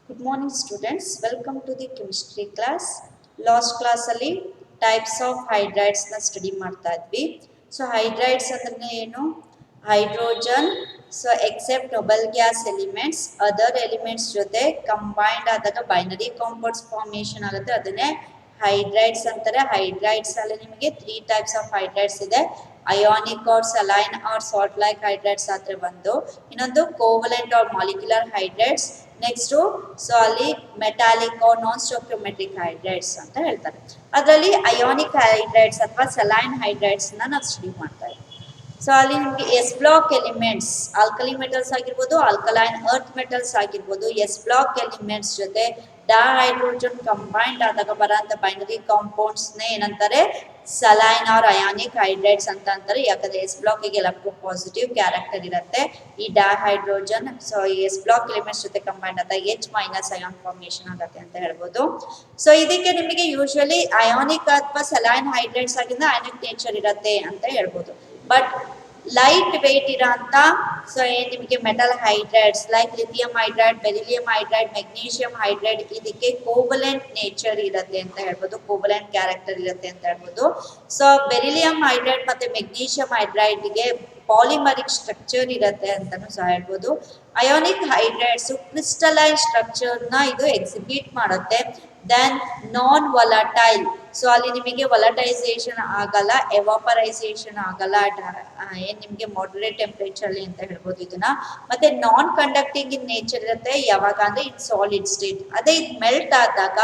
Good morning students, welcome to the chemistry class. Last class ಅಲ್ಲಿ types of hydrides ನ study ಮಾಡ್ತಾ ಇದ್ವಿ. So hydrides ಅಂದ್ರೆ ಏನು? Hydrogen so except noble gas elements other elements ಜೊತೆ combined ಆದಾಗ binary compounds formation ಆಗುತ್ತೆ, ಅದನ್ನೇ ಹೈಡ್ರೈಡ್ಸ್ ಅಂತಾರೆ. ಹೈಡ್ರೈಡ್ಸ್ ಅಲ್ಲಿ ನಿಮಗೆ 3 ಟೈಪ್ಸ್ ಆಫ್ ಹೈಡ್ರೈಡ್ಸ್ ಇದೆ. Ionic or saline or salt like hydrides ಆದ್ರೆ ಒಂದು, ಇನ್ನೊಂದು covalent or molecular hydrides, next so ಅಲ್ಲಿ metallic or non stoichiometric hydrides ಅಂತ ಹೇಳ್ತಾರೆ. ಅದರಲ್ಲಿ ಅಯಾನಿಕ್ ಹೈಡ್ರೈಡ್ಸ್ ಅಥವಾ ಸಲೈನ್ ಹೈಡ್ರೈಡ್ಸ್ ನಾವು ಸ್ಟಡಿ ಮಾಡ್ತಾ ಇದ್ದೀವಿ. ಸೊ ಅಲ್ಲಿ ನಿಮಗೆ S block elements alkali metals ಆಗಿರ್ಬೋದು, ಆಲ್ಕಲೈನ್ ಅರ್ತ್ ಮೆಟಲ್ಸ್ ಆಗಿರ್ಬೋದು, ಎಸ್ ಬ್ಲಾಕ್ ಎಲಿಮೆಂಟ್ಸ್ ಜೊತೆ ಡೈಹೈಡ್ರೋಜನ್ ಕಂಬೈನ್ಡ್ ಆದಾಗ ಬರೋಂಥ ಬೈನರಿ ಕಾಂಪೌಂಡ್ಸ್ ಏನಂತಾರೆ? ಸಲೈನ್ ಆರ್ ಅಯಾನಿಕ್ ಹೈಡ್ರೈಡ್ಸ್ ಅಂತ ಅಂತಾರೆ. ಯಾಕಂದ್ರೆ ಎಸ್ ಬ್ಲಾಕ್ ಗೆ ಎಲೆಕ್ಟ್ರೋ ಪಾಸಿಟಿವ್ ಕ್ಯಾರೆಕ್ಟರ್ ಇರುತ್ತೆ. ಈ dihydrogen so S block elements ಜೊತೆ ಕಂಬೈನ್ಡ್ ಆದಾಗ H- ಅಯಾನ್ ಫಾರ್ಮೇಷನ್ ಆಗುತ್ತೆ ಅಂತ ಹೇಳ್ಬೋದು. ಸೊ ಇದಕ್ಕೆ ನಿಮಗೆ ಯೂಶುವಲಿ ಅಯಾನಿಕ್ ಅಥವಾ ಸಲೈನ್ ಹೈಡ್ರೈಡ್ಸ್ ಆಗಿಂದ ಅಯಾನಿಕ್ ನೇಚರ್ ಇರುತ್ತೆ ಅಂತ ಹೇಳ್ಬೋದು. ಬಟ್ ಲೈಟ್ ವೇಟ್ ಇರೋಂಥ ಸೊ ಏನು ನಿಮಗೆ metal hydrides like lithium hydride, beryllium hydride, magnesium hydride ಇದಕ್ಕೆ ಕೋವಲೆಂಟ್ ನೇಚರ್ ಇರುತ್ತೆ ಅಂತ ಹೇಳ್ಬೋದು, ಕೋವಲೆಂಟ್ ಕ್ಯಾರೆಕ್ಟರ್ ಇರುತ್ತೆ ಅಂತ ಹೇಳ್ಬೋದು. ಸೊ ಬೆರಿಲಿಯಂ ಹೈಡ್ರೈಡ್ ಮತ್ತೆ ಮೆಗ್ನೀಷಿಯಂ ಹೈಡ್ರೈಡ್ಗೆ ಪಾಲಿಮರಿಕ್ ಸ್ಟ್ರಕ್ಚರ್ ಇರುತ್ತೆ ಅಂತಾನು ಸಹ ಹೇಳ್ಬೋದು. ಅಯಾನಿಕ್ ಹೈಡ್ರೈಡ್ಸ್ ಕ್ರಿಸ್ಟಲೈನ್ ಸ್ಟ್ರಕ್ಚರ್ನ ಇದು ಎಕ್ಸಿಬಿಟ್ ಮಾಡುತ್ತೆ. ದೆನ್ ನಾನ್ ವೊಲಟೈಲ್, ಸೊ ಅಲ್ಲಿ ನಿಮಗೆ ವೊಲಟೈಸೇಷನ್ ಆಗಲ್ಲ, ಎವಾಪರೈಸೇಷನ್ ಆಗಲ್ಲ, ಏನ್ ನಿಮಗೆ ಮಾಡ್ರೇಟ್ ಟೆಂಪರೇಚರ್ ಅಂತ ಹೇಳ್ಬೋದು ಇದನ್ನ. ಮತ್ತೆ ನಾನ್ ಕಂಡಕ್ಟಿಂಗ್ ಇನ್ ನೇಚರ್ ಇರುತ್ತೆ, ಯಾವಾಗ ಅಂದ್ರೆ ಇನ್ ಸಾಲಿಡ್ ಸ್ಟೇಟ್. ಅದೇ ಇದು ಮೆಲ್ಟ್ ಆದಾಗ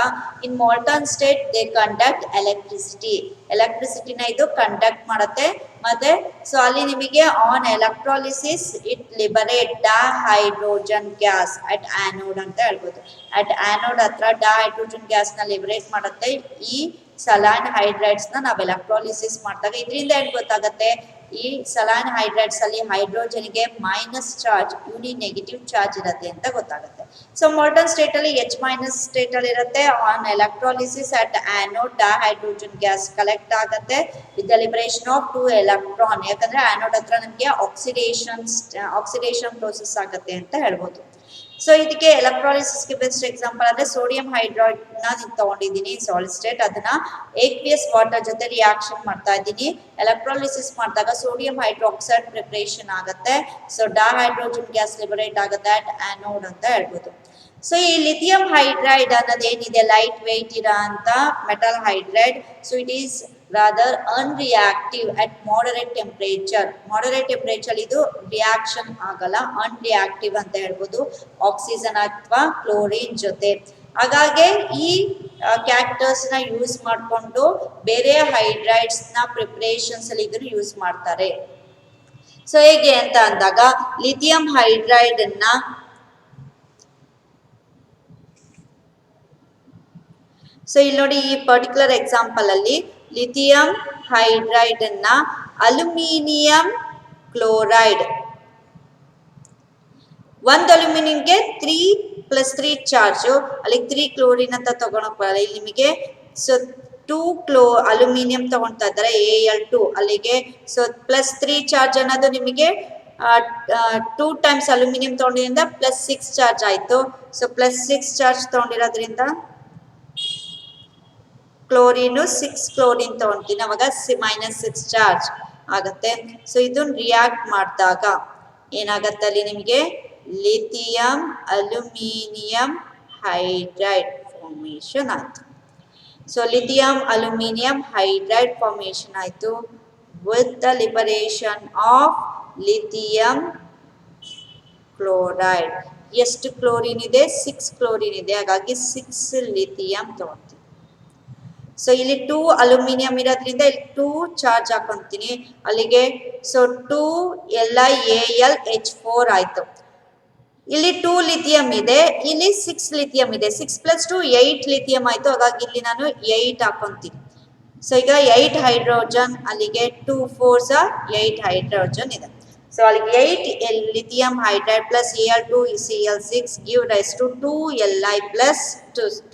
ಇನ್ ಮಾಲ್ಟನ್ ಸ್ಟೇಟ್ ದೇ ಕಂಡಕ್ಟ್ ಎಲೆಕ್ಟ್ರಿಸಿಟಿನ ಇದು ಕಂಡಕ್ಟ್ ಮಾಡುತ್ತೆ. ಮತ್ತೆ ಸೊ ಅಲ್ಲಿ ನಿಮಗೆ on electrolysis it liberate dihydrogen gas at anode ಅಂತ ಹೇಳ್ಬೋದು. ಅಟ್ ಆನೋಡ್ ಹತ್ರ ಡೈಹೈಡ್ರೋಜನ್ ಗ್ಯಾಸ್ ನ ಲಿಬರೇಟ್ ಮಾಡುತ್ತೆ ಈ ಸಲೈನ್ ಹೈಡ್ರೈಡ್ಸ್ ನಾವು ಎಲೆಕ್ಟ್ರಾಲಿಸಿಸ್ ಮಾಡಿದಾಗ. ಇದರಿಂದ ಏನ್ ಗೊತ್ತಾಗುತ್ತೆ? ಈ ಸಲೈನ್ ಹೈಡ್ರೈಡ್ಸ್ ಅಲ್ಲಿ ಹೈಡ್ರೋಜನ್ಗೆ minus charge, uninegative charge ಇರುತ್ತೆ ಅಂತ ಗೊತ್ತಾಗುತ್ತೆ. ಸೊ ಮಾಲ್ಟನ್ ಸ್ಟೇಟ್ ಅಲ್ಲಿ H- ಸ್ಟೇಟ್ ಅಲ್ಲಿ ಇರುತ್ತೆ. On electrolysis at anode dihydrogen gas collect ಆಗುತ್ತೆ with the liberation of 2 electron. ಯಾಕಂದ್ರೆ ಆನೋಡ್ ಹತ್ರ ನಮಗೆ ಆಕ್ಸಿಡೇಷನ್ ಪ್ರೋಸೆಸ್ ಆಗುತ್ತೆ ಅಂತ ಹೇಳ್ಬೋದು. ಸೊ ಇದಕ್ಕೆ ಎಲೆಕ್ಟ್ರಾಲಿಸಿಸ್ಗೆ ಬೆಸ್ಟ್ ಎಕ್ಸಾಂಪಲ್ ಅಂದ್ರೆ ಸೋಡಿಯಂ ಹೈಡ್ರೈಡ್ ನಾನು ತಗೊಂಡಿದ್ದೀನಿ ಸಾಲಿಡ್ ಸ್ಟೇಟ್, ಅದನ್ನ aqueous ವಾಟರ್ ಜೊತೆ ರಿಯಾಕ್ಷನ್ ಮಾಡ್ತಾ ಇದ್ದೀನಿ. ಎಲೆಕ್ಟ್ರಾಲಿಸಿಸ್ ಮಾಡಿದಾಗ ಸೋಡಿಯಂ ಹೈಡ್ರಾಕ್ಸೈಡ್ ಪ್ರಿಪರೇಷನ್ ಆಗುತ್ತೆ. ಸೊ ಡೈಹೈಡ್ರೋಜನ್ ಗ್ಯಾಸ್ ಲಿಬರೇಟ್ ಆಗುತ್ತೆ ಅಟ್ ಆನೋಡ್ ಅಂತ ಹೇಳ್ಬೋದು. ಸೊ ಈ ಲಿಥಿಯಂ ಹೈಡ್ರೈಡ್ ಅನ್ನೋದು ಏನಿದೆ ಲೈಟ್ ವೇಟ್ ಇರೋ ಅಂತ metal hydride. So it is rather unreactive at moderate temperature ಇದು ರಿಯಾಕ್ಷನ್ ಆಗಲ್ಲ, ಅನ್ರಿಯಾಕ್ಟಿವ್ ಅಂತ ಹೇಳ್ಬೋದು ಆಕ್ಸಿಜನ್ ಅಥವಾ ಕ್ಲೋರಿನ್ ಜೊತೆ. ಹಾಗಾಗಿ ಈ ಕ್ಯಾರೆಕ್ಟರ್ಸ್ ನ ಯೂಸ್ ಮಾಡಿಕೊಂಡು ಬೇರೆ ಹೈಡ್ರೈಡ್ಸ್ ನ ಪ್ರಿಪರೇಷನ್ಸ್ ಅಲ್ಲಿ ಇದನ್ನು ಯೂಸ್ ಮಾಡ್ತಾರೆ. ಸೊ ಹೇಗೆ ಅಂತ ಅಂದಾಗ ಲಿಥಿಯಂ ಹೈಡ್ರೈಡ್ ಅನ್ನ ಸೊ ಇಲ್ಲಿ ನೋಡಿ, ಈ ಪರ್ಟಿಕ್ಯುಲರ್ ಎಕ್ಸಾಂಪಲ್ ಅಲ್ಲಿ ಲಿಥಿಯಂ ಹೈಡ್ರೈಡ್ ಅನ್ನ ಅಲ್ಯೂಮಿನಿಯಂ ಕ್ಲೋರೈಡ್, ಒಂದು ಅಲ್ಯೂಮಿನಿಯಂಗೆ 3+3 ಚಾರ್ಜ್, ಅಲ್ಲಿ 3 ಕ್ಲೋರಿನ್ ಅಂತ ತಗೊಳಕ್ ಬರಲ್ಲ. ಇಲ್ಲಿ ನಿಮಗೆ ಸೊ 2 ಅಲ್ಯೂಮಿನಿಯಂ ತಗೊಳ್ತಾ ಇದ್ದಾರೆ Al2, ಅಲ್ಲಿಗೆ ಸೊ +3 ಚಾರ್ಜ್ ಅನ್ನೋದು ನಿಮಗೆ 2 ಟೈಮ್ಸ್ ಅಲ್ಯೂಮಿನಿಯಂ ತಗೊಂಡಿದ್ರಿಂದ +6 ಚಾರ್ಜ್ ಆಯ್ತು. ಸೊ +6 ಚಾರ್ಜ್ ತಗೊಂಡಿರೋದ್ರಿಂದ ಕ್ಲೋರಿನ್ 6 ಕ್ಲೋರಿನ್ ತಗೊಂತೀನಿ, ಅವಾಗ -6 ಚಾರ್ಜ್ ಆಗುತ್ತೆ. ಸೊ ಇದನ್ನ ರಿಯಾಕ್ಟ್ ಮಾಡಿದಾಗ ಏನಾಗತ್ತೆ ಅಲ್ಲಿ ನಿಮಗೆ ಲಿಥಿಯಂ ಅಲ್ಯೂಮಿನಿಯಂ ಹೈಡ್ರೈಡ್ ಫಾರ್ಮೇಷನ್ ಆಯ್ತು. So lithium aluminium hydride formation ಆಯ್ತು with the liberation of lithium chloride. ಎಷ್ಟು ಕ್ಲೋರಿನ್ ಇದೆ? 6 ಕ್ಲೋರಿನ್ ಇದೆ, ಹಾಗಾಗಿ 6 ಲಿಥಿಯಂ ತಗೊಂತೀನಿ. ಸೊ ಇಲ್ಲಿ 2 ಅಲ್ಯೂಮಿನಿಯಂ ಇರೋದ್ರಿಂದ ಇಲ್ಲಿ 2 ಚಾರ್ಜ್ ಹಾಕೊಂತೀನಿ, ಅಲ್ಲಿಗೆ ಸೊ 2LiAlH4 ಆಯ್ತು. ಇಲ್ಲಿ 2 ಲಿಥಿಯಂ ಇದೆ, ಇಲ್ಲಿ 6 ಲಿಥಿಯಂ ಇದೆ, 6 + 2 8 ಲಿಥಿಯಂ ಆಯ್ತು, ಹಾಗಾಗಿ ಇಲ್ಲಿ ನಾನು 8 ಹಾಕೊಂತೀನಿ. ಸೊ ಈಗ 8 ಹೈಡ್ರೋಜನ್, ಅಲ್ಲಿಗೆ 2 4s 8 ಹೈಡ್ರೋಜನ್ ಇದೆ. ಸೊ ಅಲ್ಲಿಗೆ 8 lithium hydride plus Al2 Cl6 give rise to 2Li plus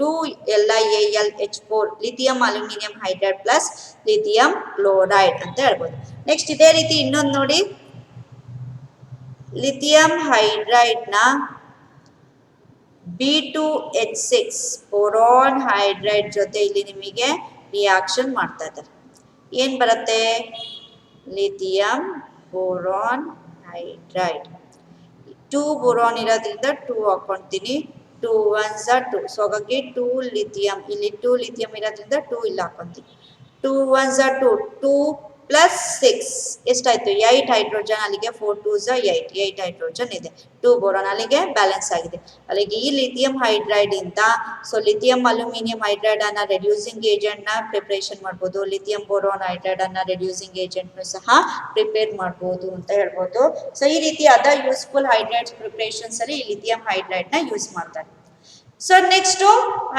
2LiAlH4 lithium aluminum hydride plus lithium chloride ಅಂತ ಹೇಳ್ಬೋದು. ನೆಕ್ಸ್ಟ್ ಇದೇ ರೀತಿ ಇನ್ನೊಂದು ನೋಡಿ, ಲಿಥಿಯಂ ಹೈಡ್ರೈಡ್ ನ B2H6 ಬೋರಾನ್ ಹೈಡ್ರೈಡ್ ಜೊತೆ ಇಲ್ಲಿ ನಿಮಗೆ ರಿಯಾಕ್ಷನ್ ಮಾಡ್ತಾ ಇದ್ದಾರೆ. ಏನು ಬರುತ್ತೆ? Lithium boron hydride. 2 ಬೋರಾನ್ ಇರೋದ್ರಿಂದ 2 ಹಾಕೊಳ್ತೀನಿ. 2 1s are 2. ಸೊ ಹಾಗಾಗಿ 2 ಲಿಥಿಯಂ, ಇಲ್ಲಿ 2 ಲಿಥಿಯಂ ಇರೋದ್ರಿಂದ 2 ಇಲ್ಲಿ ಹಾಕೊಂತೀನಿ. 2 1s are 2. 2 ಪ್ಲಸ್ 6 ಎಷ್ಟಾಯ್ತು? 8 ಹೈಡ್ರೋಜನ್. ಅಲ್ಲಿಗೆ 4 2s are 8. 8 ಹೈಡ್ರೋಜನ್ ಇದೆ. 2 ಬೋರಾನ್ ಅಲ್ಲಿಗೆ ಬ್ಯಾಲೆನ್ಸ್ ಆಗಿದೆ. ಅಲ್ಲಿಗೆ ಈ ಲಿಥಿಯಂ ಹೈಡ್ರೈಡ್ ಇಂದ ಸೊ ಲಿಥಿಯಂ ಅಲ್ಯೂಮಿನಿಯಂ ಹೈಡ್ರೈಡ್ ಅನ್ನ ರೆಡ್ಯೂಸಿಂಗ್ ಏಜೆಂಟ್ ನ ಪ್ರಿಪರೇಷನ್ ಮಾಡ್ಬೋದು. ಲಿಥಿಯಂ ಬೋರಾನ್ ಹೈಡ್ರೈಡ್ ಅನ್ನ ರೆಡ್ಯೂಸಿಂಗ್ ಏಜೆಂಟ್ ಸಹ ಪ್ರಿಪೇರ್ ಮಾಡ್ಬೋದು ಅಂತ ಹೇಳ್ಬೋದು. ಸೊ ಈ ರೀತಿ ಅದರ್ ಯೂಸ್ಫುಲ್ ಹೈಡ್ರೈಡ್ಸ್ ಪ್ರಿಪರೇಷನ್ಸ್ ಅಲ್ಲಿ ಲಿಥಿಯಂ ಹೈಡ್ರೈಡ್ ನ ಯೂಸ್ ಮಾಡ್ತಾರೆ. ಸೊ ನೆಕ್ಸ್ಟ್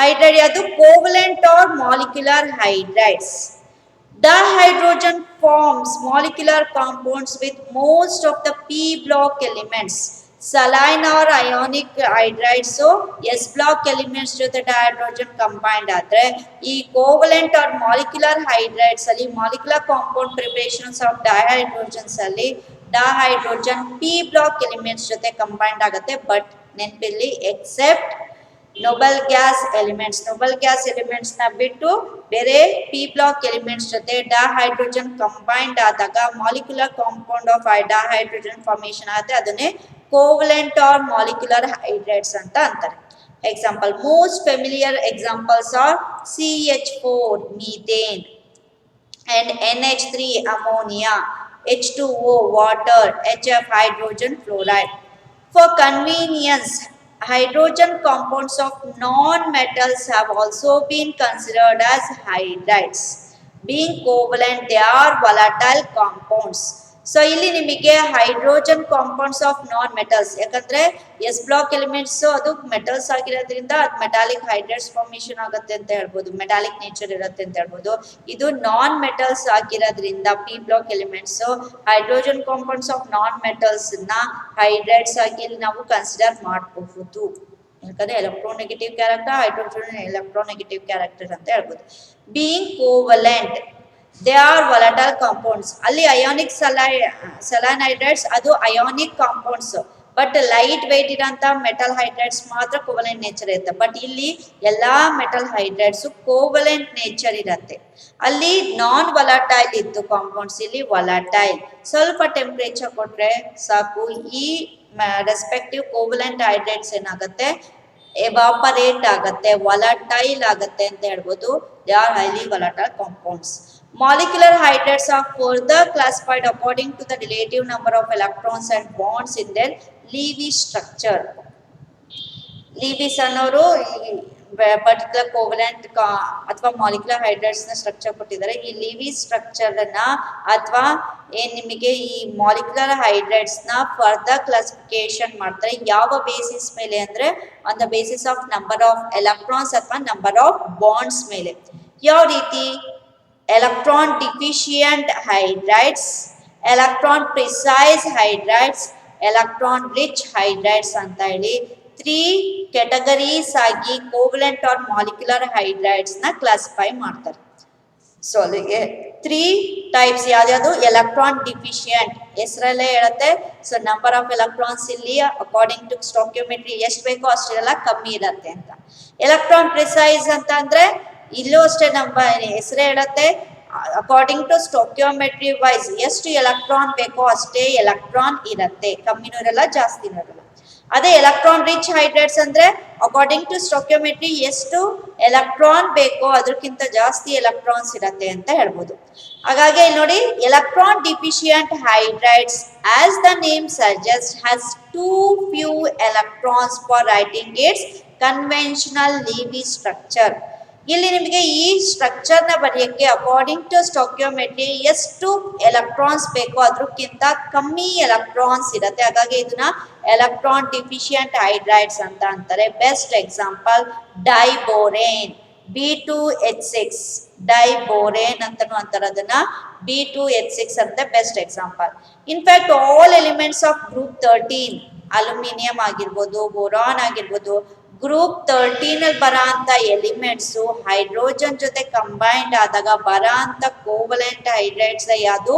ಹೈಡ್ರೈಡ್ ಯಾವುದು? Covalent or molecular hydrides. Dihydrogen forms molecular compounds with most of the p block elements. Saline or ionic hydrides s block elements ಜೊತೆ dihydrogen combined ಆದ್ರೆ ಈ covalent or molecular hydrides ಅಲ್ಲಿ molecular compound preparations of dihydrogens ಅಲ್ಲಿ dihydrogen p block elements ಜೊತೆ combined ಆಗುತ್ತೆ. But ನೆನಪಿಲ್ಲಿ except noble gas elements ನ ಬಿಟ್ಟು ಬೇರೆ p block elements ಜೊತೆ dihydrogen combined ಆದಾಗ molecular compound of dihydrogen formation ಆಗುತ್ತೆ. ಅದನ್ನೇ covalent or molecular hydrides ಅಂತ ಅಂತಾರೆ. Example, most familiar examples are CH4 methane and NH3 ammonia, H2O water, HF hydrogen fluoride. For convenience, hydrogen compounds of non-metals have also been considered as hydrides. Being covalent, they are volatile compounds. So ಇಲ್ಲಿ ನಿಮಗೆ hydrogen compounds of non metals, ಯಾಕಂದ್ರೆ S block elements ಅದು metals ಆಗಿರೋದ್ರಿಂದ ಅದು metallic hydrides formation ಆಗುತ್ತೆ ಅಂತ ಹೇಳ್ಬೋದು, metallic nature ಇರುತ್ತೆ ಅಂತ ಹೇಳ್ಬೋದು. ಇದು ನಾನ್ ಮೆಟಲ್ಸ್ ಆಗಿರೋದ್ರಿಂದ P block elements hydrogen compounds of non metals ನ ಹೈಡ್ರೈಡ್ಸ್ ಆಗಿ ನಾವು ಕನ್ಸಿಡರ್ ಮಾಡಬಹುದು. ಯಾಕಂದ್ರೆ electronegative character, hydrogen electronegative character ಅಂತ ಹೇಳ್ಬೋದು. Being covalent, they are volatile compounds. ಅಲ್ಲಿ ಅಯಾನಿಕ್ ಸಲೈನ್ ಹೈಡ್ರೈಡ್ಸ್ ಅದು ionic compounds, but light weight ಇರೋಂಥ ಮೆಟಲ್ ಹೈಡ್ರೈಡ್ಸ್ ಮಾತ್ರ ಕೋವಲೆಂಟ್ ನೇಚರ್ ಇರುತ್ತೆ. ಬಟ್ ಇಲ್ಲಿ ಎಲ್ಲಾ ಮೆಟಲ್ ಹೈಡ್ರೈಡ್ಸ್ ಕೋವಲೆಂಟ್ ನೇಚರ್ ಇರುತ್ತೆ. ಅಲ್ಲಿ ನಾನ್ ವೊಲಾಟೈಲ್ ಇತ್ತು ಕಾಂಪೌಂಡ್ಸ್, ಇಲ್ಲಿ ವೊಲಾಟೈಲ್. ಸ್ವಲ್ಪ ಟೆಂಪರೇಚರ್ ಕೊಟ್ರೆ ಸಾಕು ಈ ರೆಸ್ಪೆಕ್ಟಿವ್ ಕೋವಲೆಂಟ್ ಹೈಡ್ರೈಡ್ಸ್ ಏನಾಗುತ್ತೆ, ಎವಾಪರೇಟ್ ಆಗುತ್ತೆ, ವೊಲಾಟೈಲ್ ಆಗುತ್ತೆ ಅಂತ ಹೇಳ್ಬೋದು. They are highly volatile compounds. Molecular hydrides are further classified according to the relative number of electrons and bonds in their Lewis structure. Lewis ಅನ್ನೋರು ಪರ್ಟಿಕ್ಯುಲರ್ ಕೋವಲೆಂಟ್ ಅಥವಾ molecular hydrides ನ structure ಕೊಟ್ಟಿದ್ದಾರೆ. ಈ Levi's structure ಅನ್ನ ಅಥವಾ ಏನ್ ನಿಮಗೆ ಈ ಮಾಲಿಕ್ಯುಲರ್ ಹೈಡ್ರೈಡ್ಸ್ ನ ಫರ್ದರ್ ಕ್ಲಾಸಿಫಿಕೇಶನ್ ಮಾಡ್ತಾರೆ. ಯಾವ ಬೇಸಿಸ್ ಮೇಲೆ ಅಂದ್ರೆ on the basis of number of electrons ಅಥವಾ ನಂಬರ್ ಆಫ್ ಬಾಂಡ್ಸ್ ಮೇಲೆ. ಯಾವ ರೀತಿ? Electron deficient hydrides, electron precise hydrides, electron rich hydrides ಅಂತ ಹೇಳಿ 3 categories ಆಗಿ covalent or molecular hydrides ನ ಕ್ಲಾಸಿಫೈ ಮಾಡ್ತಾರೆ. ಸೊ ಅಲ್ಲಿಗೆ 3 ಟೈಪ್ಸ್ ಯಾವ್ದು? ಎಲೆಕ್ಟ್ರಾನ್ ಡಿಫಿಷಿಯಂಟ್ ಹೆಸರಲ್ಲೇ ಹೇಳುತ್ತೆ. ಸೊ ನಂಬರ್ ಆಫ್ ಎಲೆಕ್ಟ್ರಾನ್ಸ್ ಇಲ್ಲಿ ಅಕಾರ್ಡಿಂಗ್ ಟು ಸ್ಟೋಕಿಯೋಮೆಟ್ರಿ ಎಷ್ಟು ಬೇಕೋ ಅಷ್ಟೆಲ್ಲ ಕಮ್ಮಿ ಇರುತ್ತೆ ಅಂತ. ಎಲೆಕ್ಟ್ರಾನ್ ಪ್ರಿಸೈಸ್ ಅಂತ ಅಂದ್ರೆ ಇಲ್ಲೂ ಅಷ್ಟೇ ನಮ್ಮ ಹೆಸರೇ ಹೇಳುತ್ತೆ, ಅಕಾರ್ಡಿಂಗ್ ಟು ಸ್ಟೋಕಿಯೋಮೆಟ್ರಿ ವೈಸ್ ಎಷ್ಟು ಎಲೆಕ್ಟ್ರಾನ್ ಬೇಕೋ ಅಷ್ಟೇ ಎಲೆಕ್ಟ್ರಾನ್ ಇರುತ್ತೆ, ಕಮ್ಮಿನೂ ಇರಲ್ಲ ಜಾಸ್ತಿನೂ ಇರಲ್ಲ. ಅದೇ ಎಲೆಕ್ಟ್ರಾನ್ ರಿಚ್ ಹೈಡ್ರೈಡ್ಸ್ ಅಂದ್ರೆ ಅಕಾರ್ಡಿಂಗ್ ಟು ಸ್ಟೋಕಿಯೋಮೆಟ್ರಿ ಎಷ್ಟು ಎಲೆಕ್ಟ್ರಾನ್ ಬೇಕೋ ಅದಕ್ಕಿಂತ ಜಾಸ್ತಿ ಎಲೆಕ್ಟ್ರಾನ್ಸ್ ಇರುತ್ತೆ ಅಂತ ಹೇಳ್ಬೋದು. ಹಾಗಾಗಿ ಇಲ್ಲಿ ನೋಡಿ, electron deficient hydrides as the name suggest has too few electrons for writing its conventional Lewis structure. ಇಲ್ಲಿ ನಿಮಗೆ ಈ ಸ್ಟ್ರಕ್ಚರ್ ನ ಬರೆಯಕ್ಕೆ ಅಕಾರ್ಡಿಂಗ್ ಟು ಸ್ಟೋಕಿಯೋಮೆಟ್ರಿ ಎಷ್ಟು ಎಲೆಕ್ಟ್ರಾನ್ಸ್ ಬೇಕೋ ಅದಕ್ಕಿಂತ ಕಮ್ಮಿ ಎಲೆಕ್ಟ್ರಾನ್ಸ್ ಇರುತ್ತೆ. ಹಾಗಾಗಿ ಇದನ್ನ ಎಲೆಕ್ಟ್ರಾನ್ ಡಿಫಿಷಿಯಂಟ್ ಹೈಡ್ರೈಡ್ಸ್ ಅಂತ ಅಂತಾರೆ. ಬೆಸ್ಟ್ ಎಕ್ಸಾಂಪಲ್ ಡೈಬೋರೇನ್, B2H6 ಡೈಬೋರೇನ್ ಅಂತಾನು ಅಂತಾರೆ ಅದನ್ನ, B2H6 ಅಂತ best example. In fact all elements of group 13 aluminium ಆಗಿರ್ಬೋದು, ಬೋರಾನ್ ಆಗಿರ್ಬೋದು, ಗ್ರೂಪ್ 13 ಅಲ್ಲಿ ಬರ ಅಂತ ಎಲಿಮೆಂಟ್ಸ್ ಹೈಡ್ರೋಜನ್ ಜೊತೆ ಕಂಬೈನ್ಡ್ ಆದಾಗ ಬರ ಅಂತ ಕೋವಲೆಂಟ್ ಹೈಡ್ರೈಡ್ಸ್ ಯಾವುದು?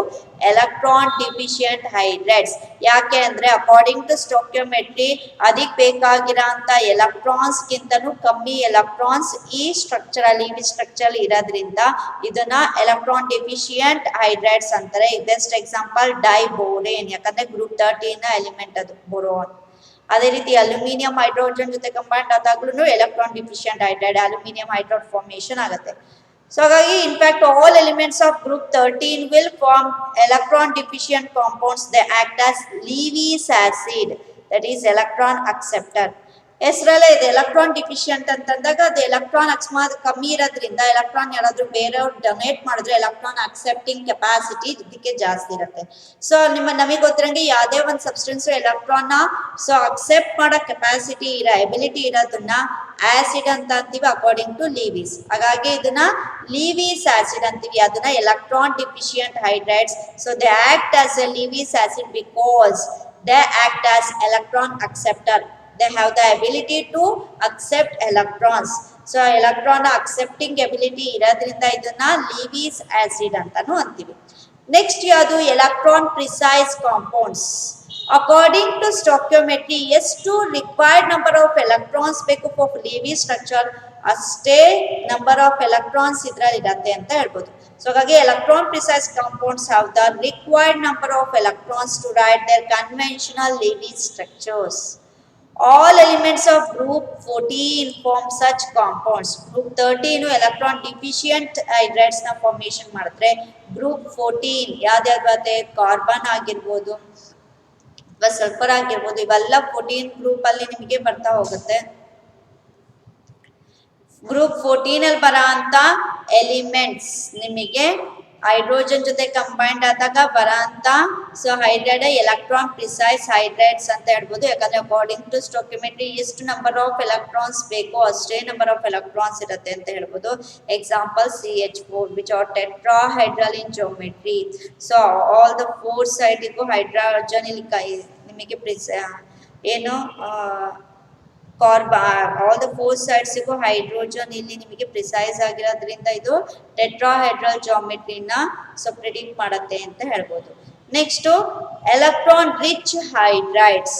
Electron deficient hydrides. ಯಾಕೆ ಅಂದ್ರೆ ಅಕಾರ್ಡಿಂಗ್ ಟು ಸ್ಟೋಕ್ಯೋಮೆಟ್ರಿ ಅದಕ್ಕೆ ಬೇಕಾಗಿರೋಂಥ ಎಲೆಕ್ಟ್ರಾನ್ಸ್ ಗಿಂತನೂ ಕಮ್ಮಿ ಎಲೆಕ್ಟ್ರಾನ್ಸ್ ಈ ಸ್ಟ್ರಕ್ಚರ್ ಇರೋದ್ರಿಂದ ಇದನ್ನ ಎಲೆಕ್ಟ್ರಾನ್ ಡಿಫಿಷಿಯಂಟ್ ಹೈಡ್ರೈಡ್ಸ್ ಅಂತಾರೆ. ಬೆಸ್ಟ್ ಎಕ್ಸಾಂಪಲ್ ಡೈಬೋರೇನ್, ಯಾಕಂದ್ರೆ ಗ್ರೂಪ್ 13 ಎಲಿಮೆಂಟ್ ಅದು ಬೋರೋನ್. ಅದೇ ರೀತಿ ಅಲ್ಯೂಮಿನಿಯಂ ಹೈಡ್ರೋಜನ್ ಜೊತೆ ಕಂಬೈಂಡ್ ಆದಾಗ್ಲೂ electron deficient hydride aluminium hydride formation ಆಗುತ್ತೆ. ಸೊ ಹಾಗಾಗಿ in fact all elements of group 13 will form electron deficient compounds. They act as Lewis acid, that is electron acceptor. ಹೆಸರಲ್ಲೇ ಇದೆ electron deficient ಅಂತಂದಾಗ ಅದು electron ಅಕಸ್ಮಾತ್ ಕಮ್ಮಿ ಇರೋದ್ರಿಂದ ಎಲೆಕ್ಟ್ರಾನ್ ಯಾರಾದ್ರೂ ಬೇರೆಯವ್ರು ಡೊನೇಟ್ ಮಾಡಿದ್ರೆ ಎಲೆಕ್ಟ್ರಾನ್ ಅಕ್ಸೆಪ್ಟಿಂಗ್ ಕೆಪಾಸಿಟಿ ಇದಕ್ಕೆ ಜಾಸ್ತಿ ಇರುತ್ತೆ. ಸೊ ನಮಗೆ ಗೊತ್ತಿರಂಗೆ ಯಾವುದೇ ಒಂದು ಸಬ್ಸ್ಟೆನ್ಸ್ ಎಲೆಕ್ಟ್ರಾನ್ ಸೊ ಅಕ್ಸೆಪ್ಟ್ ಮಾಡೋ ಕೆಪಾಸಿಟಿ ಎಬಿಲಿಟಿ ಇರೋದನ್ನ ಆಸಿಡ್ ಅಂತ ಅಂತೀವಿ ಅಕಾರ್ಡಿಂಗ್ ಟು ಲಿವಿಸ್. ಹಾಗಾಗಿ ಇದನ್ನ ಲಿವಿಸ್ ಆಸಿಡ್ ಅಂತೀವಿ, ಅದನ್ನ electron deficient hydrides. So they act as a Lewis acid because they act as electron acceptor. They have the ability to accept electrons. So electron accepting ability ಇರೋದ್ರಿಂದ ಇದನ್ನ Levi's acid ಅಂತಾನು ಅಂತೀವಿ. Next ಯಾವುದು electron precise compounds. According to stoichiometry ಎಷ್ಟು required number of electrons ಬೇಕು for Lewis structure ಅಷ್ಟೇ number of electrons ಇದ್ರಲ್ಲಿ ಇರುತ್ತೆ ಅಂತ ಹೇಳ್ಬೋದು. ಸೊ ಹಾಗಾಗಿ electron precise compounds have the required number of electrons to write their conventional Lewis structures. All elements of group 14 form such compounds. Group 13 electron deficient hydrides na formation ಮಾಡಿದ್ರೆ group 14 ಯಾವ್ದು ಬರುತ್ತೆ, carbon ಆಗಿರ್ಬೋದು ಅಥವಾ sulphur ಆಗಿರ್ಬೋದು, ಇವೆಲ್ಲ 14 group ಅಲ್ಲಿ ನಿಮಗೆ ಬರ್ತಾ ಹೋಗುತ್ತೆ. ಗ್ರೂಪ್ 14 ಅಲ್ಲಿ ಬರೋ ಅಂತ ಎಲಿಮೆಂಟ್ಸ್ ನಿಮಗೆ ಹೈಡ್ರೋಜನ್ ಜೊತೆ ಕಂಬೈಂಡ್ ಆದಾಗ ಬರಂತ so hydride electron precise hydrides ಅಂತ ಹೇಳ್ಬೋದು. ಯಾಕಂದ್ರೆ ಅಕಾರ್ಡಿಂಗ್ ಟು ಸ್ಟೋಕ್ಯೋಮೆಟ್ರಿ ಎಷ್ಟು ನಂಬರ್ ಆಫ್ ಎಲೆಕ್ಟ್ರಾನ್ಸ್ ಬೇಕೋ ಅಷ್ಟೇ ನಂಬರ್ ಆಫ್ ಎಲೆಕ್ಟ್ರಾನ್ಸ್ ಇರುತ್ತೆ ಅಂತ ಹೇಳ್ಬೋದು. Example CH4 which are tetrahedral in geometry. So all the 4 ಸೈಡ್ಗೂ ಹೈಡ್ರೋಜನ್ ಇಲ್ಲಿ ನಿಮಗೆ ಏನು ಆಲ್ ದ 4 ಸೈಡ್ಸ್ಗೂ ಹೈಡ್ರೋಜನ್ ಇಲ್ಲಿ ನಿಮಗೆ ಪ್ರಿಸೈಸ್ ಆಗಿರೋದ್ರಿಂದ ಇದು ಟೆಟ್ರಾಹೈಡ್ರಲ್ ಜಾಮೆಟ್ರಿನ ಸೊ ಪ್ರಿಡಿಕ್ಟ್ ಮಾಡುತ್ತೆ ಅಂತ ಹೇಳ್ಬೋದು. ನೆಕ್ಸ್ಟ್ ಎಲೆಕ್ಟ್ರಾನ್ ರಿಚ್ ಹೈಡ್ರೈಡ್ಸ್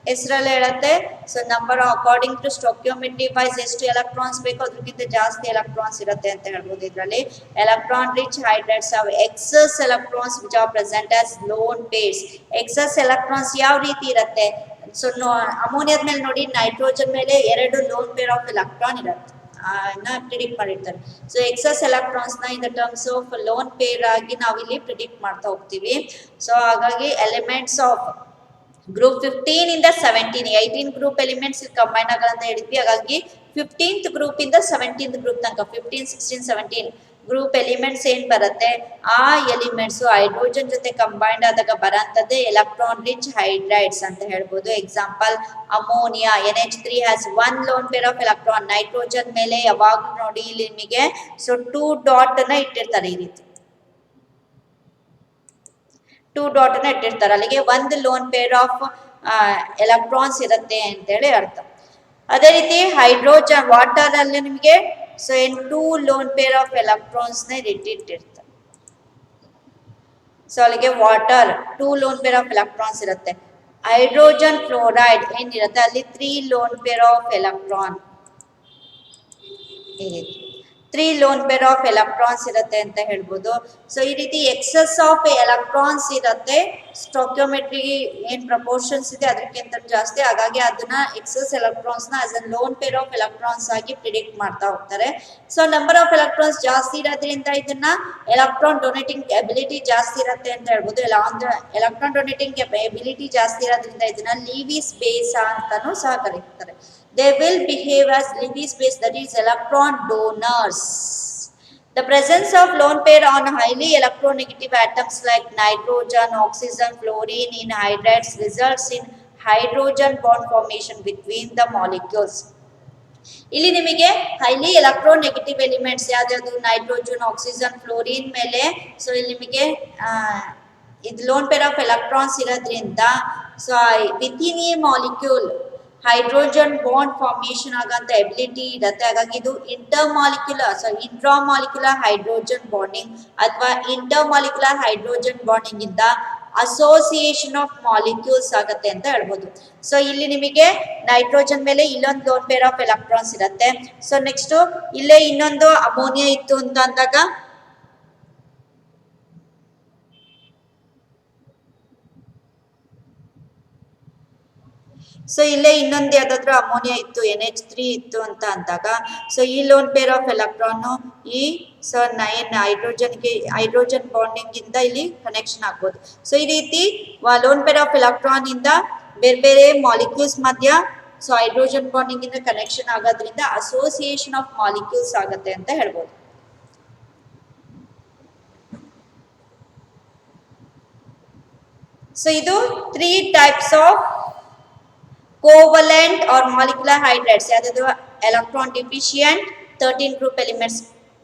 ಹೆಸರಲ್ಲಿ ಹೇಳುತ್ತೆ. So number according to stoichiometry wise ಎಷ್ಟು ಎಲೆಕ್ಟ್ರಾನ್ಸ್ ಬೇಕೋ ಅದಕ್ಕಿಂತ ಜಾಸ್ತಿ ಎಲೆಕ್ಟ್ರಾನ್ಸ್ ಇರುತ್ತೆ ಅಂತ ಹೇಳ್ಬೋದು. ಇದರಲ್ಲಿ electron rich hydrides have excess electrons which are present as lone pairs. excess electrons ಯಾವ ರೀತಿ ಇರುತ್ತೆ, ಸೊ ಅಮೋನಿಯಾದ ಮೇಲೆ ನೋಡಿ ನೈಟ್ರೋಜನ್ ಮೇಲೆ 2 ಲೋನ್ ಪೇರ್ ಆಫ್ ಎಲೆಕ್ಟ್ರಾನ್ ಇರುತ್ತೆ ಪ್ರಿಡಿಕ್ಟ್ ಮಾಡಿರ್ತಾರೆ. ಸೊ ಎಕ್ಸಸ್ ಎಲೆಕ್ಟ್ರಾನ್ಸ್ ನ in the terms of lone pair ಆಗಿ ನಾವಿಲ್ಲಿ ಪ್ರಿಡಿಕ್ಟ್ ಮಾಡ್ತಾ ಹೋಗ್ತೀವಿ. ಸೊ ಹಾಗಾಗಿ ಎಲಿಮೆಂಟ್ಸ್ ಆಫ್ ಗ್ರೂಪ್ 15 ಇಂದ 17 18 ಗ್ರೂಪ್ ಎಲಿಮೆಂಟ್ಸ್ ಕಂಬೈನ್ ಆಗಲ್ಲ ಹೇಳಿದ್ವಿ. ಹಾಗಾಗಿ 15th ಗ್ರೂಪ್ ಇಂದ 17th ಗ್ರೂಪ್ ತನಕ 15 16 17 ಗ್ರೂಪ್ ಎಲಿಮೆಂಟ್ಸ್ ಏನ್ ಬರುತ್ತೆ ಆ ಎಲಿಮೆಂಟ್ಸ್ ಹೈಡ್ರೋಜನ್ ಜೊತೆ ಕಂಬೈಂಡ್ ಆದಾಗ ಬರಂತದ್ದೇ ಎಲೆಕ್ಟ್ರಾನ್ ರಿಚ್ ಹೈಡ್ರೈಡ್ಸ್ ಅಂತ ಹೇಳ್ಬೋದು. Example ammonia NH3 has 1 loan pair of electron. Nitrogen ಮೇಲೆ ಯಾವಾಗ್ಲೂ ನೋಡಿ ಇಲ್ಲಿ ನಿಮಗೆ ಸೊ 2 ಡಾಟ್ ನ ಇಟ್ಟಿರ್ತಾರೆ, ಈ ರೀತಿ 2 ಡಾಟ್ ನ ಇಟ್ಟಿರ್ತಾರೆ. ಅಲ್ಲಿಗೆ 1 ಲೋನ್ ಪೇರ್ ಆಫ್ ಎಲೆಕ್ಟ್ರಾನ್ಸ್ ಇರುತ್ತೆ ಅಂತೇಳಿ ಅರ್ಥ. ಅದೇ ರೀತಿ ಹೈಡ್ರೋಜನ್ ವಾಟರ್ ಅಲ್ಲಿ ನಿಮಗೆ so 2 loan pair of electrons ನ ಇಟ್ಟಿರ್ತಾರೆ. ಸೊ ಅಲ್ಲಿಗೆ water 2 loan pair of electrons ಇರುತ್ತೆ. ಹೈಡ್ರೋಜನ್ ಫ್ಲೋರೈಡ್ ಏನಿರುತ್ತೆ ಅಲ್ಲಿ 3 loan pair of electron, 3 loan pair of electrons ಇರುತ್ತೆ ಅಂತ ಹೇಳ್ಬೋದು. ಸೊ ಈ ರೀತಿ ಎಕ್ಸಸ್ ಆಫ್ ಎಲೆಕ್ಟ್ರಾನ್ಸ್ ಇರುತ್ತೆ. ಸ್ಟೋಕ್ಯೋಮೆಟ್ರಿ ಏನ್ ಪ್ರಪೋರ್ಷನ್ಸ್ ಇದೆ ಅದಕ್ಕಿಂತ ಜಾಸ್ತಿ, ಹಾಗಾಗಿ ಅದನ್ನ ಎಕ್ಸಸ್ ಎಲೆಕ್ಟ್ರಾನ್ಸ್ ನ as a loan pair of electrons ಆಗಿ ಪ್ರಿಡಿಕ್ಟ್ ಮಾಡ್ತಾ ಹೋಗ್ತಾರೆ. ಸೊ ನಂಬರ್ ಆಫ್ ಎಲೆಕ್ಟ್ರಾನ್ಸ್ ಜಾಸ್ತಿ ಇರೋದ್ರಿಂದ ಇದನ್ನ ಎಲೆಕ್ಟ್ರಾನ್ ಡೊನೇಟಿಂಗ್ ಎಬಿಲಿಟಿ ಜಾಸ್ತಿ ಇರುತ್ತೆ ಅಂತ ಹೇಳ್ಬೋದು. ಎಲೆಕ್ಟ್ರಾನ್ ಡೊನೇಟಿಂಗ್ ಎಬಿಲಿಟಿ ಜಾಸ್ತಿ ಇರೋದ್ರಿಂದ ಇದನ್ನ ಲಿವಿಸ್ ಬೇಸ್ ಅಂತಾನು ಸಹ ಕರೀತಾರೆ. They will behave as Lewis base, that is electron donors. The presence of lone pair on highly electronegative atoms like nitrogen, oxygen, fluorine in hydrides results in hydrogen bond formation between the molecules. ಇಲ್ಲಿ ನಿಮಗೆ highly electronegative elements ಯಾವ್ದು nitrogen, oxygen, fluorine ಮೇಲೆ so ಇಲ್ಲಿ ನಿಮಗೆ ಇದು lone pair of electrons ಇರೋದ್ರಿಂದ so within a molecule hydrogen bond formation ಆಗಂತ ability ಇರುತ್ತೆ. ಹಾಗಾಗಿ ಇದು ಇಂಟ್ರಾಮಾಲಿಕ್ಯುಲರ್ ಹೈಡ್ರೋಜನ್ ಬಾಂಡಿಂಗ್ ಅಥವಾ ಇಂಟರ್ಮಾಲಿಕ್ಯುಲರ್ ಹೈಡ್ರೋಜನ್ ಬಾಂಡಿಂಗ್ ಇಂದ ಅಸೋಸಿಯೇಷನ್ ಆಫ್ ಮಾಲಿಕ್ಯೂಲ್ಸ್ ಆಗತ್ತೆ ಅಂತ ಹೇಳ್ಬೋದು. ಸೊ ಇಲ್ಲಿ ನಿಮಗೆ ನೈಟ್ರೋಜನ್ ಮೇಲೆ ಇಲ್ಲೊಂದು ಲೋನ್ ಪೇರ್ ಆಫ್ ಎಲೆಕ್ಟ್ರಾನ್ಸ್ ಇರುತ್ತೆ. ಸೊ ನೆಕ್ಸ್ಟ್ ಇಲ್ಲೇ ಇನ್ನೊಂದು ಅಮೋನಿಯಾ ಇತ್ತು ಅಂತ ಅಂದಾಗ ಸೊ ಇಲ್ಲೇ ಇನ್ನೊಂದು ಯಾವ್ದಾದ್ರು ಅಮೋನಿಯಾ ಇತ್ತು NH3 ಇತ್ತು ಅಂತ ಅಂದಾಗ ಸೊ ಈ ಲೋನ್ ಪೇರ್ ಆಫ್ ಎಲೆಕ್ಟ್ರಾನ್ ಈ ಸೊ 9 ಹೈಡ್ರೋಜನ್ ಬಾಂಡಿಂಗ್ ಇಂದ ಇಲ್ಲಿ ಕನೆಕ್ಷನ್ ಆಗ್ಬೋದು. ಸೊ ಈ ರೀತಿ ಲೋನ್ ಪೇರ್ ಆಫ್ ಎಲೆಕ್ಟ್ರಾನ್ ಇಂದ ಬೇರೆ ಬೇರೆ ಮಾಲಿಕ್ಯೂಲ್ಸ್ ಮಧ್ಯ ಸೊ ಹೈಡ್ರೋಜನ್ ಬಾಂಡಿಂಗ್ ಇಂದ ಕನೆಕ್ಷನ್ ಆಗೋದ್ರಿಂದ ಅಸೋಸಿಯೇಷನ್ ಆಫ್ ಮಾಲಿಕ್ಯೂಲ್ಸ್ ಆಗತ್ತೆ ಅಂತ ಹೇಳ್ಬೋದು. ಸೊ ಇದು 3 types of covalent or molecular hydrides. ಯಾವುದು electron deficient 13 group elements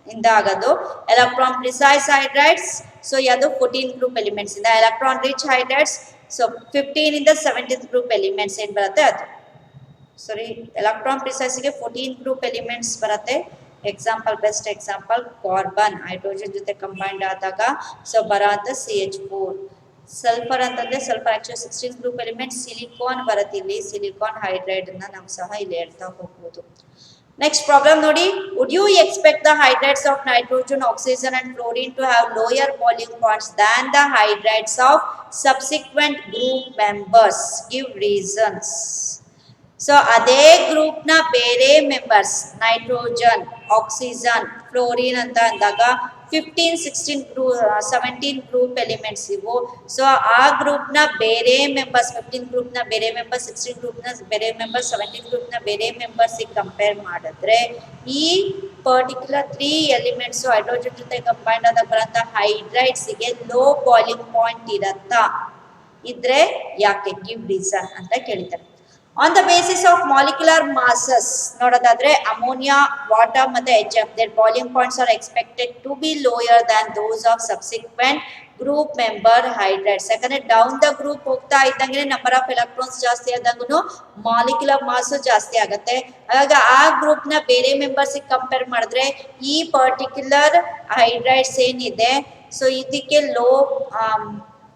ಇಂದ ಆಗೋದು, electron precise hydrides so ಯಾವುದು 14 group elements ಇಂದ, electron rich hydrides so 15 ಇಂದ 17th group elements ಏನು ಬರುತ್ತೆ ಅದು ಸಾರಿ electron precise ಗೆ 14 group elements ಬರುತ್ತೆ. Example best example carbon hydrogen ಜೊತೆ ಕಂಬೈಂಡ್ ಆದಾಗ ಸೊ ಬರೋ ಅಂತ CH4. ಸಲ್ಫರ್ ಅಂತಂದ್ರೆ sulphur actually 16 group element. Silicon ಬರುತ್ತೆ ಇಲ್ಲಿ, ಸಿಲಿಕಾನ್ ಹೈಡ್ರೈಡ್ ಅನ್ನ ನಾವು ಸಹ ಇಲ್ಲಿ ಹೇಳ್ತಾ ಹೋಗ್ಬೋದು. ನೆಕ್ಸ್ಟ್ ಪ್ರಾಬ್ಲಮ್ ನೋಡಿ, would you expect the hydrides of nitrogen, oxygen and fluorine to have lower boiling points than the hydrides of subsequent group members, give reasons. So ಅದೇ ಗ್ರೂಪ್ ನ ಬೇರೆ ಮೆಂಬರ್ಸ್ ನೈಟ್ರೋಜನ್, ಆಕ್ಸಿಜನ್, ಫ್ಲೋರಿನ್ ಅಂತ ಅಂದಾಗ 15, 16, 17 group elements ಇವು. So ಆ group ನ ಬೇರೆ members 15 group ನ ಬೇರೆ ಮೆಂಬರ್ಸ್, 16 ಗ್ರೂಪ್ ನ ಬೇರೆ ಮೆಂಬರ್ಸ್, 17 ಗ್ರೂಪ್ ನ ಬೇರೆ ಮೆಂಬರ್ಸ್ ಕಂಪೇರ್ ಮಾಡಿದ್ರೆ ಈ ಪರ್ಟಿಕ್ಯುಲರ್ 3 ಎಲಿಮೆಂಟ್ಸ್ ಹೈಡ್ರೋಜನ್ ಜೊತೆ ಕಂಬೈಂಡ್ ಆದಾಗ ಬರಂತ ಹೈಡ್ರೈಡ್ಸ್ ಗೆ ಲೋ ಬಾಯ್ಲಿಂಗ್ ಪಾಯಿಂಟ್ ಇರತ್ತಾ ಇದ್ರೆ ಯಾಕೆ, ಗಿವ್ ರೀಸನ್ ಅಂತ ಕೇಳಿದ್ದಾರೆ. On the basis of molecular masses ನೋಡೋದಾದ್ರೆ ಅಮೋನಿಯಾ, ವಾಟರ್ ಮತ್ತೆ HF their boiling points are expected to be lower than those of subsequent group member hydrides. ಯಾಕಂದ್ರೆ ಡೌನ್ ದ ಗ್ರೂಪ್ ಹೋಗ್ತಾ ಇದ್ದಂಗೆ ನಂಬರ್ ಆಫ್ ಎಲೆಕ್ಟ್ರಾನ್ಸ್ ಜಾಸ್ತಿ ಆದಂಗೂ molecular mass ಜಾಸ್ತಿ ಆಗುತ್ತೆ. ಹಾಗಾಗಿ ಆ ಗ್ರೂಪ್ ನ ಬೇರೆ ಮೆಂಬರ್ಸ್ ಕಂಪೇರ್ ಮಾಡಿದ್ರೆ ಈ ಪರ್ಟಿಕ್ಯುಲರ್ ಹೈಡ್ರೈಡ್ಸ್ ಏನಿದೆ ಸೊ ಇದಕ್ಕೆ ಲೋ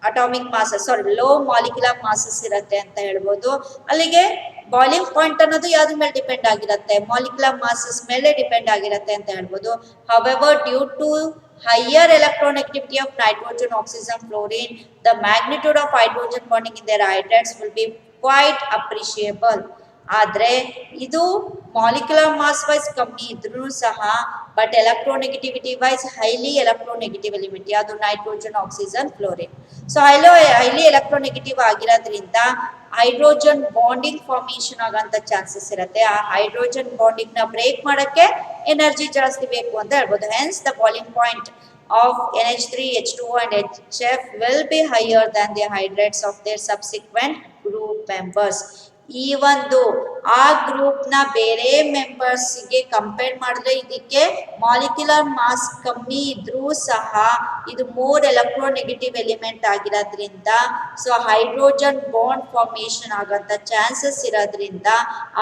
ಅಟಾಮಿಕ್ ಮಾಸಸ್ ಸಾರಿ ಲೋ ಮಾಲಿಕ್ಯುಲರ್ ಮಾಸಸ್ ಇರುತ್ತೆ ಅಂತ ಹೇಳ್ಬೋದು. ಅಲ್ಲಿಗೆ ಬಾಯ್ಲಿಂಗ್ ಪಾಯಿಂಟ್ ಅನ್ನೋದು ಯಾವ್ದ್ರ ಮೇಲೆ ಡಿಪೆಂಡ್ ಆಗಿರುತ್ತೆ, ಮಾಲಿಕ್ಯುಲರ್ ಮಾಸಸ್ ಮೇಲೆ ಡಿಪೆಂಡ್ ಆಗಿರುತ್ತೆ ಅಂತ ಹೇಳ್ಬೋದು. However, due to higher electronegativity of nitrogen, oxygen, fluorine, the magnitude of hydrogen bonding in their hydrides will be quite appreciable. ಆದ್ರೆ ಇದು ಮಾಲಿಕ್ಯುಲರ್ ಮಾಸ್ ವೈಸ್ ಕಮ್ಮಿ ಇದ್ರೂ ಸಹ but electronegativity wise highly electronegative element ಯಾವುದು nitrogen, oxygen, fluorine. So highly electronegative ಆಗಿರೋದ್ರಿಂದ hydrogen bonding formation ಆಗಂತ chances ಇರುತ್ತೆ. ಆ ಹೈಡ್ರೋಜನ್ ಬಾಂಡಿಂಗ್ ನ ಬ್ರೇಕ್ ಮಾಡಕ್ಕೆ ಎನರ್ಜಿ ಜಾಸ್ತಿ ಬೇಕು ಅಂತ ಹೇಳ್ಬೋದು. Hence the boiling point of NH3, H2O and HF will be higher than the hydrides of their subsequent group members. ಈ ಒಂದು ಆ ಗ್ರೂಪ್ ನ ಬೇರೆ ಮೆಂಬರ್ಸ್ ಗೆ ಕಂಪೇರ್ ಮಾಡಿದ್ರೆ ಇದಕ್ಕೆ ಮಾಲಿಕ್ಯುಲರ್ ಮಾಸ್ ಕಮ್ಮಿ ಇದ್ರೂ ಸಹ ಇದು ಮೋರ್ ಎಲೆಕ್ಟ್ರೋನೆಗೆಟಿವ್ ಎಲಿಮೆಂಟ್ ಆಗಿರೋದ್ರಿಂದ ಸೊ ಹೈಡ್ರೋಜನ್ ಬಾಂಡ್ ಫಾರ್ಮೇಶನ್ ಆಗಂತ ಚಾನ್ಸಸ್ ಇರೋದ್ರಿಂದ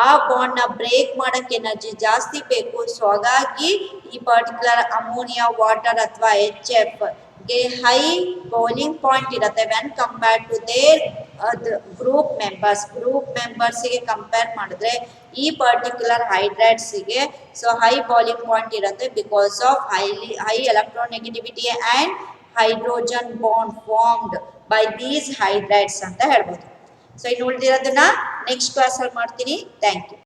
ಆ ಬಾಂಡ್ ನ ಬ್ರೇಕ್ ಮಾಡಕ್ ಎನರ್ಜಿ ಜಾಸ್ತಿ ಬೇಕು. ಸೊ ಹಾಗಾಗಿ ಈ ಪರ್ಟಿಕ್ಯುಲರ್ ಅಮೋನಿಯಾ, ವಾಟರ್ ಅಥವಾ HF ಗೆ ಹೈ ಬಾಯ್ಲಿಂಗ್ ಪಾಯಿಂಟ್ ಇರುತ್ತೆ when compared to their group members ಗೆ ಕಂಪೇರ್ ಮಾಡಿದ್ರೆ ಈ ಪರ್ಟಿಕ್ಯುಲರ್ ಹೈಡ್ರೈಡ್ಸ್ ಗೆ ಸೊ ಹೈ ಬಾಯ್ಲಿಂಗ್ ಪಾಯಿಂಟ್ ಇರುತ್ತೆ because of high electronegativity and hydrogen bond formed by these hydrides ಅಂತ ಹೇಳ್ಬೋದು. ಸೊ ಇನ್ನು ಉಳಿದಿರೋದನ್ನ ನೆಕ್ಸ್ಟ್ ಕ್ಲಾಸ್ ಅಲ್ಲಿ ಮಾಡ್ತೀನಿ. Thank you.